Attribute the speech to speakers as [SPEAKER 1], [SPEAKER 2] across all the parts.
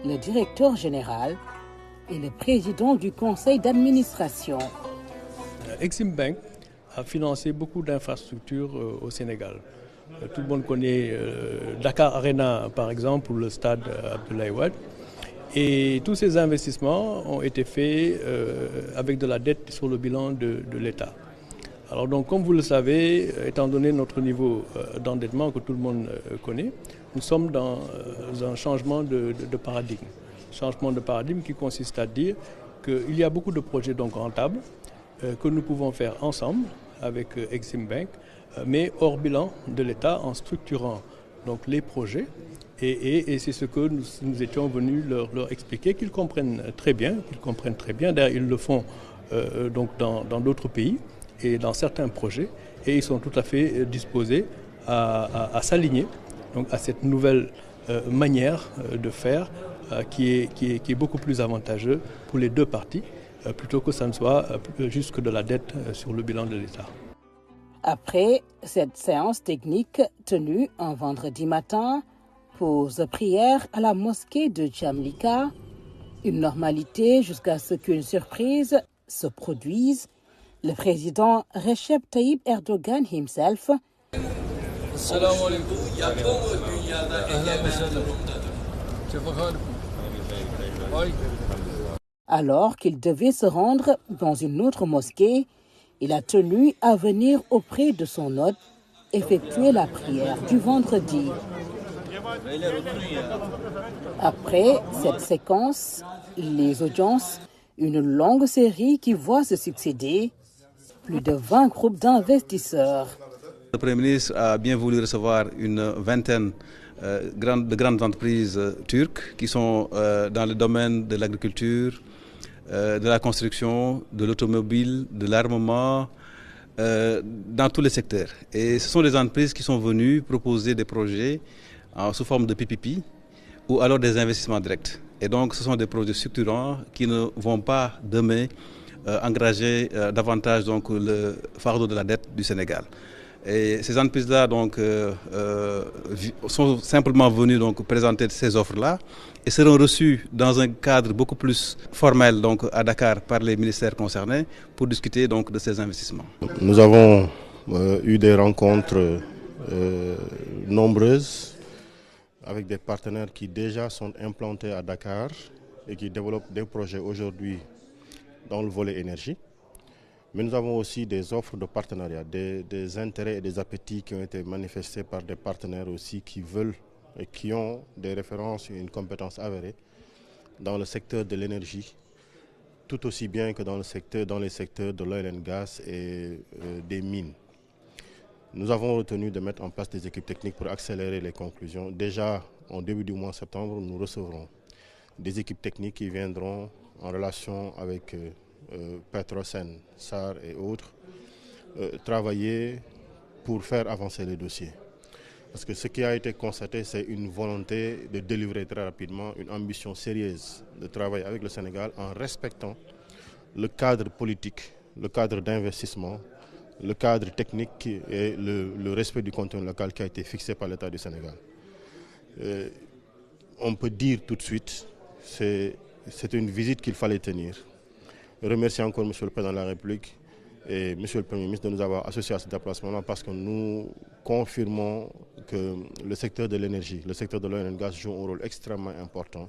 [SPEAKER 1] le directeur général et le président du conseil d'administration.
[SPEAKER 2] Exim Bank a financé beaucoup d'infrastructures au Sénégal. Tout le monde connaît Dakar Arena, par exemple, ou le stade Abdoulaye Wade. Et tous ces investissements ont été faits avec de la dette sur le bilan de l'État. Alors donc, comme vous le savez, étant donné notre niveau d'endettement que tout le monde connaît, nous sommes dans un changement de paradigme. Changement de paradigme qui consiste à dire qu'il y a beaucoup de projets donc rentables que nous pouvons faire ensemble avec Exim Bank, mais hors bilan de l'État en structurant donc les projets. Et c'est ce que nous étions venus leur expliquer, qu'ils comprennent très bien. D'ailleurs, ils le font donc dans d'autres pays et dans certains projets. Et ils sont tout à fait disposés à s'aligner donc à cette nouvelle manière de faire qui est beaucoup plus avantageuse pour les deux parties, plutôt que ça ne soit juste que de la dette sur le bilan de l'État.
[SPEAKER 1] Après cette séance technique tenue un vendredi matin, pause prière à la mosquée de Djamlika, une normalité jusqu'à ce qu'une surprise se produise. Le président Recep Tayyip Erdogan himself alors qu'il devait se rendre dans une autre mosquée, il a tenu à venir auprès de son hôte effectuer la prière du vendredi. Après cette séquence, les audiences, une longue série qui voit se succéder plus de 20 groupes d'investisseurs.
[SPEAKER 3] Le Premier ministre a bien voulu recevoir une vingtaine de grandes entreprises turques qui sont dans le domaine de l'agriculture, de la construction, de l'automobile, de l'armement, dans tous les secteurs. Et ce sont des entreprises qui sont venues proposer des projets sous forme de PPP ou alors des investissements directs. Et donc ce sont des projets structurants qui ne vont pas demain engager davantage donc, le fardeau de la dette du Sénégal. Et ces entreprises-là donc, sont simplement venues donc, présenter ces offres-là et seront reçues dans un cadre beaucoup plus formel donc, à Dakar par les ministères concernés pour discuter donc, de ces investissements.
[SPEAKER 4] Nous avons eu des rencontres nombreuses avec des partenaires qui déjà sont implantés à Dakar et qui développent des projets aujourd'hui dans le volet énergie. Mais nous avons aussi des offres de partenariat, des intérêts et des appétits qui ont été manifestés par des partenaires aussi qui veulent et qui ont des références et une compétence avérée dans le secteur de l'énergie, tout aussi bien que dans les secteurs de l'oil and gas et des mines. Nous avons retenu de mettre en place des équipes techniques pour accélérer les conclusions. Déjà, en début du mois de septembre, nous recevrons des équipes techniques qui viendront en relation avec Petrosen, SAR et autres, travailler pour faire avancer les dossiers. Parce que ce qui a été constaté, c'est une volonté de délivrer très rapidement une ambition sérieuse de travailler avec le Sénégal en respectant le cadre politique, le cadre d'investissement, le cadre technique et le respect du contenu local qui a été fixé par l'État du Sénégal. On peut dire tout de suite, c'est une visite qu'il fallait tenir. Je remercie encore M. le Président de la République et M. le Premier ministre de nous avoir associés à ce déplacement-là parce que nous confirmons que le secteur de l'énergie, le secteur de l'oil and gas joue un rôle extrêmement important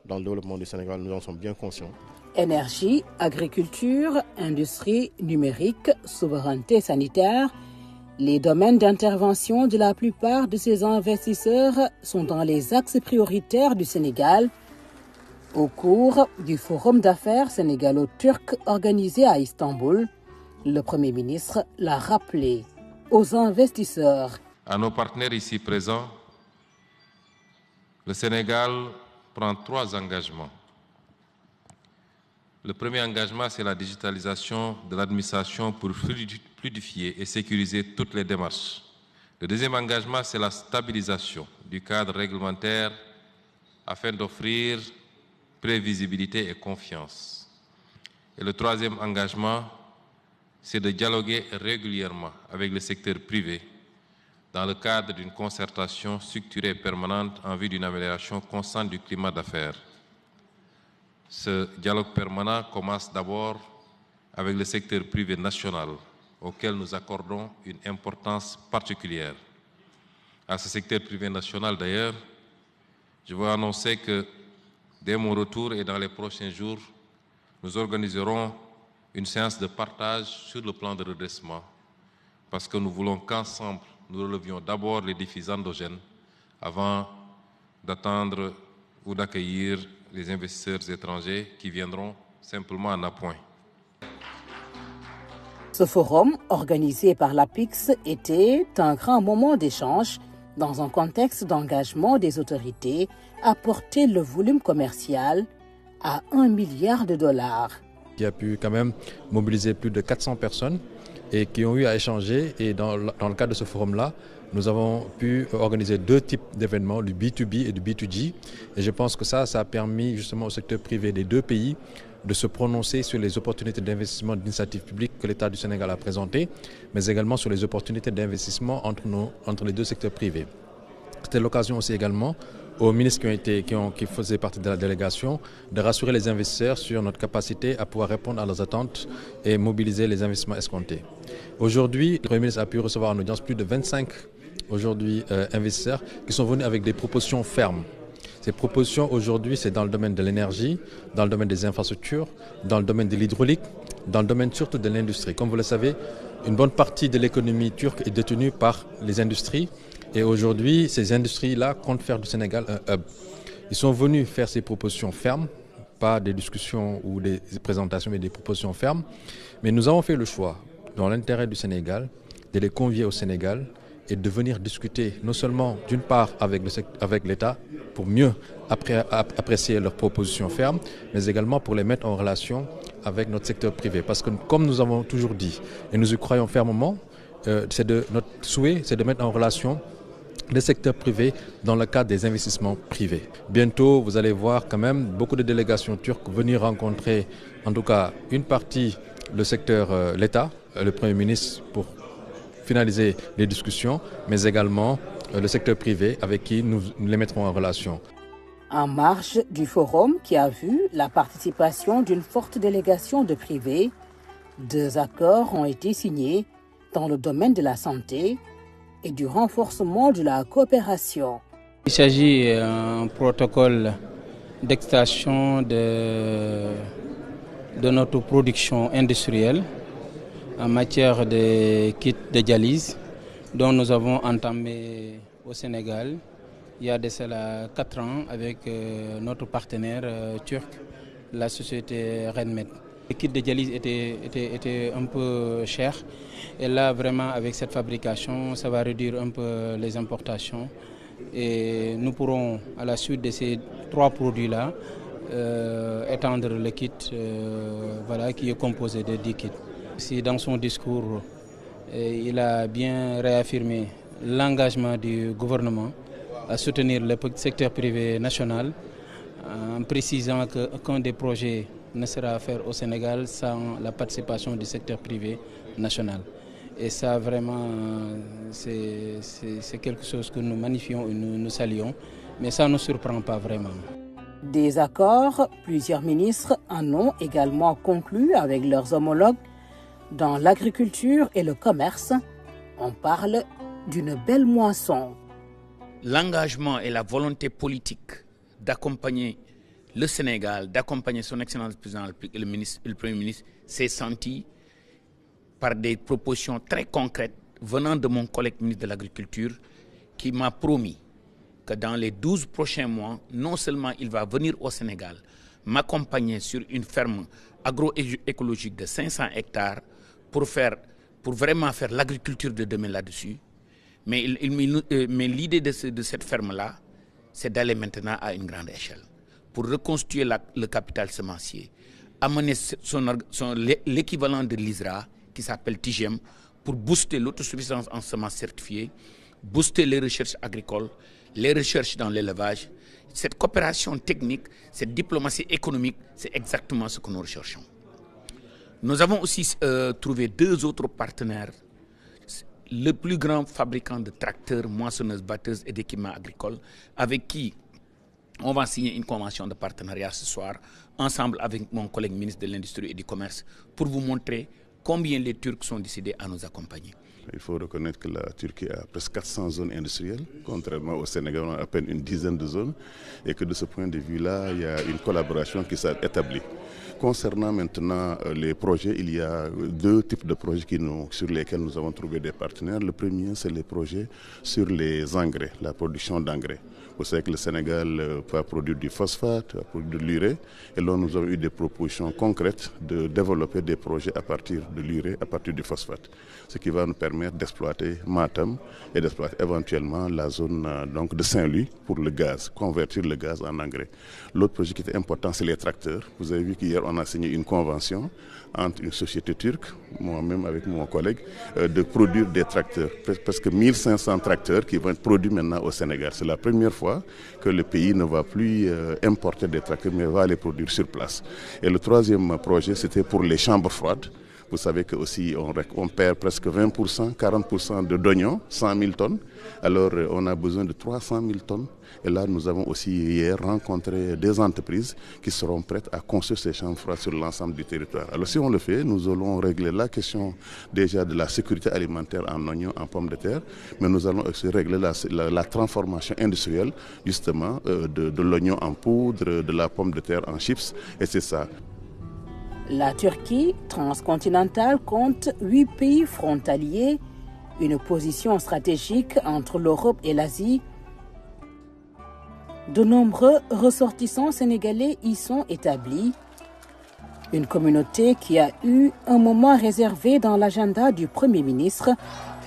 [SPEAKER 4] dans le développement du Sénégal. Nous en sommes bien conscients.
[SPEAKER 1] Énergie, agriculture, industrie, numérique, souveraineté sanitaire, les domaines d'intervention de la plupart de ces investisseurs sont dans les axes prioritaires du Sénégal. Au cours du forum d'affaires sénégalo-turc organisé à Istanbul, le Premier ministre l'a rappelé aux investisseurs.
[SPEAKER 5] À nos partenaires ici présents, le Sénégal prend 3 engagements. Le premier engagement, c'est la digitalisation de l'administration pour fluidifier et sécuriser toutes les démarches. Le deuxième engagement, c'est la stabilisation du cadre réglementaire afin d'offrir prévisibilité et confiance. Et le troisième engagement, c'est de dialoguer régulièrement avec le secteur privé dans le cadre d'une concertation structurée et permanente en vue d'une amélioration constante du climat d'affaires. Ce dialogue permanent commence d'abord avec le secteur privé national, auquel nous accordons une importance particulière. À ce secteur privé national d'ailleurs, je veux annoncer que dès mon retour et dans les prochains jours, nous organiserons une séance de partage sur le plan de redressement, parce que nous voulons qu'ensemble, nous relevions d'abord les défis endogènes avant d'attendre ou d'accueillir les investisseurs étrangers qui viendront simplement en appoint.
[SPEAKER 1] Ce forum, organisé par l'APIX, était un grand moment d'échange dans un contexte d'engagement des autorités à porter le volume commercial à $1 milliard.
[SPEAKER 6] Qui a pu quand même mobiliser plus de 400 personnes et qui ont eu à échanger. Et dans le cadre de ce forum-là, nous avons pu organiser deux types d'événements, du B2B et du B2G. Et je pense que ça a permis justement au secteur privé des deux pays de se prononcer sur les opportunités d'investissement d'initiatives publiques que l'État du Sénégal a présentées, mais également sur les opportunités d'investissement entre les deux secteurs privés. C'était l'occasion aussi également aux ministres qui faisaient partie de la délégation de rassurer les investisseurs sur notre capacité à pouvoir répondre à leurs attentes et mobiliser les investissements escomptés. Aujourd'hui, le Premier ministre a pu recevoir en audience plus de 25 investisseurs qui sont venus avec des propositions fermes. Ces propositions aujourd'hui, c'est dans le domaine de l'énergie, dans le domaine des infrastructures, dans le domaine de l'hydraulique, dans le domaine surtout de l'industrie. Comme vous le savez, une bonne partie de l'économie turque est détenue par les industries. Et aujourd'hui, ces industries-là comptent faire du Sénégal un hub. Ils sont venus faire ces propositions fermes, pas des discussions ou des présentations, mais des propositions fermes. Mais nous avons fait le choix, dans l'intérêt du Sénégal, de les convier au Sénégal et de venir discuter non seulement d'une part avec l'État pour mieux apprécier leurs propositions fermes, mais également pour les mettre en relation avec notre secteur privé. Parce que comme nous avons toujours dit, et nous y croyons fermement, notre souhait, c'est de mettre en relation le secteur privé dans le cadre des investissements privés. Bientôt, vous allez voir quand même beaucoup de délégations turques venir rencontrer, en tout cas une partie, le secteur, l'État, le Premier ministre pour finaliser les discussions, mais également le secteur privé avec qui nous les mettrons en relation.
[SPEAKER 1] En marge du forum qui a vu la participation d'une forte délégation de privés, 2 accords ont été signés dans le domaine de la santé et du renforcement de la coopération.
[SPEAKER 7] Il s'agit d'un protocole d'extraction de notre production industrielle en matière de kits de dialyse dont nous avons entamé au Sénégal il y a de cela 4 ans avec notre partenaire turc, la société Renmed. Les kits de dialyse étaient un peu chers et là vraiment avec cette fabrication ça va réduire un peu les importations et nous pourrons à la suite de ces 3 produits-là étendre le kit qui est composé de 10 kits. Si dans son discours il a bien réaffirmé l'engagement du gouvernement à soutenir le secteur privé national en précisant qu'aucun des projets ne sera à faire au Sénégal sans la participation du secteur privé national. Et ça vraiment c'est quelque chose que nous magnifions et nous saluons, mais ça ne nous surprend pas vraiment.
[SPEAKER 1] Des accords, plusieurs ministres en ont également conclu avec leurs homologues dans l'agriculture et le commerce. On parle d'une belle moisson.
[SPEAKER 8] L'engagement et la volonté politique d'accompagner le Sénégal, d'accompagner son Excellence le Président de la République et le Premier ministre s'est senti par des propositions très concrètes venant de mon collègue ministre de l'Agriculture qui m'a promis que dans les 12 prochains mois, non seulement il va venir au Sénégal m'accompagner sur une ferme agroécologique de 500 hectares pour vraiment faire l'agriculture de demain là-dessus. Mais l'idée de cette ferme-là, c'est d'aller maintenant à une grande échelle pour reconstituer le capital semencier, amener l'équivalent de l'ISRA qui s'appelle TIGEM pour booster l'autosuffisance en semences certifiées, booster les recherches agricoles, les recherches dans l'élevage. Cette coopération technique, cette diplomatie économique, c'est exactement ce que nous recherchons. Nous avons aussi trouvé 2 autres partenaires le plus grand fabricant de tracteurs, moissonneuses, batteuses et d'équipements agricoles, avec qui on va signer une convention de partenariat ce soir, ensemble avec mon collègue ministre de l'Industrie et du Commerce, pour vous montrer combien les Turcs sont décidés à nous accompagner.
[SPEAKER 9] Il faut reconnaître que la Turquie a presque 400 zones industrielles, contrairement au Sénégal, on a à peine une dizaine de zones, et que de ce point de vue-là, il y a une collaboration qui s'est établie. Concernant maintenant les projets, il y a deux types de projets sur lesquels nous avons trouvé des partenaires. Le premier, c'est les projets sur les engrais, la production d'engrais. Vous savez que le Sénégal va produire du phosphate, va produire de l'urée, et là nous avons eu des propositions concrètes de développer des projets à partir de l'urée, à partir du phosphate, ce qui va nous permettre d'exploiter Matam et d'exploiter éventuellement la zone donc de Saint-Louis pour le gaz, convertir le gaz en engrais. L'autre projet qui était important, c'est les tracteurs. Vous avez vu qu'hier on a signé une convention entre une société turque, moi-même avec mon collègue, de produire des tracteurs, presque 1500 tracteurs qui vont être produits maintenant au Sénégal. C'est la première fois que le pays ne va plus importer des tracteurs, mais va les produire sur place. Et le troisième projet, c'était pour les chambres froides. Vous savez que aussi on perd presque 20%, 40% d'oignons, 100 000 tonnes. Alors on a besoin de 300 000 tonnes. Et là, nous avons aussi hier rencontré des entreprises qui seront prêtes à construire ces chambres froides sur l'ensemble du territoire. Alors si on le fait, nous allons régler la question déjà de la sécurité alimentaire en oignons, en pommes de terre, mais nous allons aussi régler la transformation industrielle justement de l'oignon en poudre, de la pomme de terre en chips, et c'est ça.
[SPEAKER 1] La Turquie transcontinentale compte 8 pays frontaliers, une position stratégique entre l'Europe et l'Asie. De nombreux ressortissants sénégalais y sont établis. Une communauté qui a eu un moment réservé dans l'agenda du Premier ministre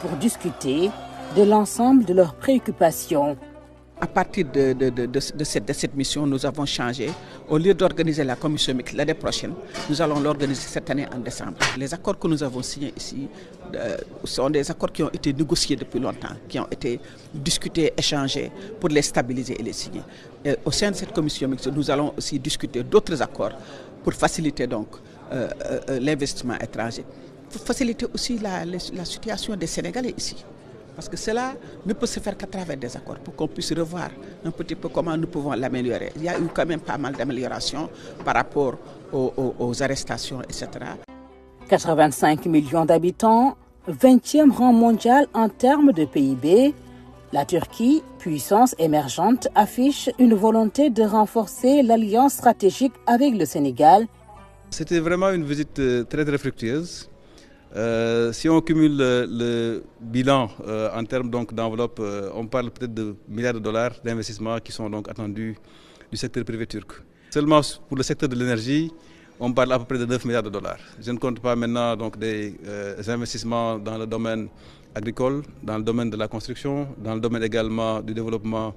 [SPEAKER 1] pour discuter de l'ensemble de leurs préoccupations.
[SPEAKER 10] À partir de cette mission, nous avons changé. Au lieu d'organiser la commission mixte l'année prochaine, nous allons l'organiser cette année en décembre. Les accords que nous avons signés ici sont des accords qui ont été négociés depuis longtemps, qui ont été discutés, échangés pour les stabiliser et les signer. Et au sein de cette commission mixte, nous allons aussi discuter d'autres accords pour faciliter donc l'investissement étranger, pour faciliter aussi la situation des Sénégalais ici. Parce que cela ne peut se faire qu'à travers des accords pour qu'on puisse revoir un petit peu comment nous pouvons l'améliorer. Il y a eu quand même pas mal d'améliorations par rapport aux arrestations, etc.
[SPEAKER 1] 85 millions d'habitants, 20e rang mondial en termes de PIB. La Turquie, puissance émergente, affiche une volonté de renforcer l'alliance stratégique avec le Sénégal.
[SPEAKER 3] C'était vraiment une visite très très fructueuse. Si on cumule le bilan en termes d'enveloppe, on parle peut-être de milliards de dollars d'investissements qui sont donc attendus du secteur privé turc. Seulement pour le secteur de l'énergie, on parle à peu près de 9 milliards de dollars. Je ne compte pas maintenant donc des investissements dans le domaine agricole, dans le domaine de la construction, dans le domaine également du développement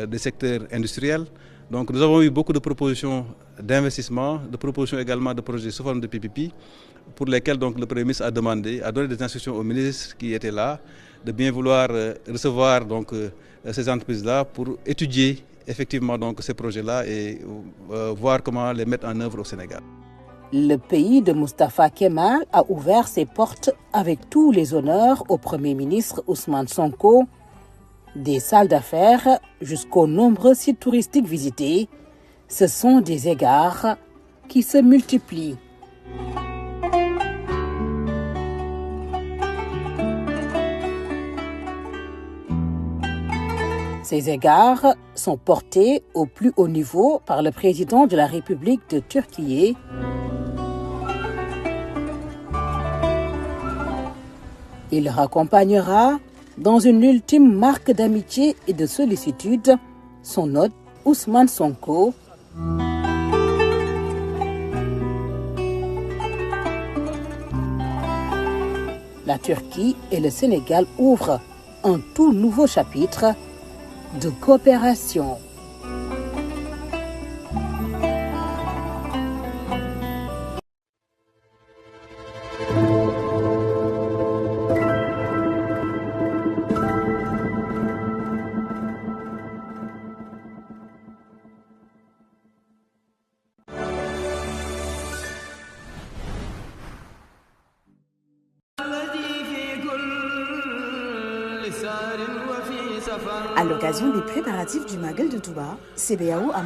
[SPEAKER 3] des secteurs industriels. Donc nous avons eu beaucoup de propositions d'investissement, de propositions également de projets sous forme de PPP, pour lesquels donc le Premier ministre a donné des instructions au ministre qui était là, de bien vouloir recevoir donc ces entreprises-là pour étudier effectivement donc ces projets-là et voir comment les mettre en œuvre au Sénégal.
[SPEAKER 1] Le pays de Moustapha Kemal a ouvert ses portes avec tous les honneurs au Premier ministre Ousmane Sonko. Des salles d'affaires jusqu'aux nombreux sites touristiques visités, ce sont des égards qui se multiplient. Ces égards sont portés au plus haut niveau par le président de la République de Turquie. Il raccompagnera, dans une ultime marque d'amitié et de sollicitude, son hôte Ousmane Sonko. La Turquie et le Sénégal ouvrent un tout nouveau chapitre de coopération.
[SPEAKER 11] À l'occasion des préparatifs du Magal de Touba, CBAO a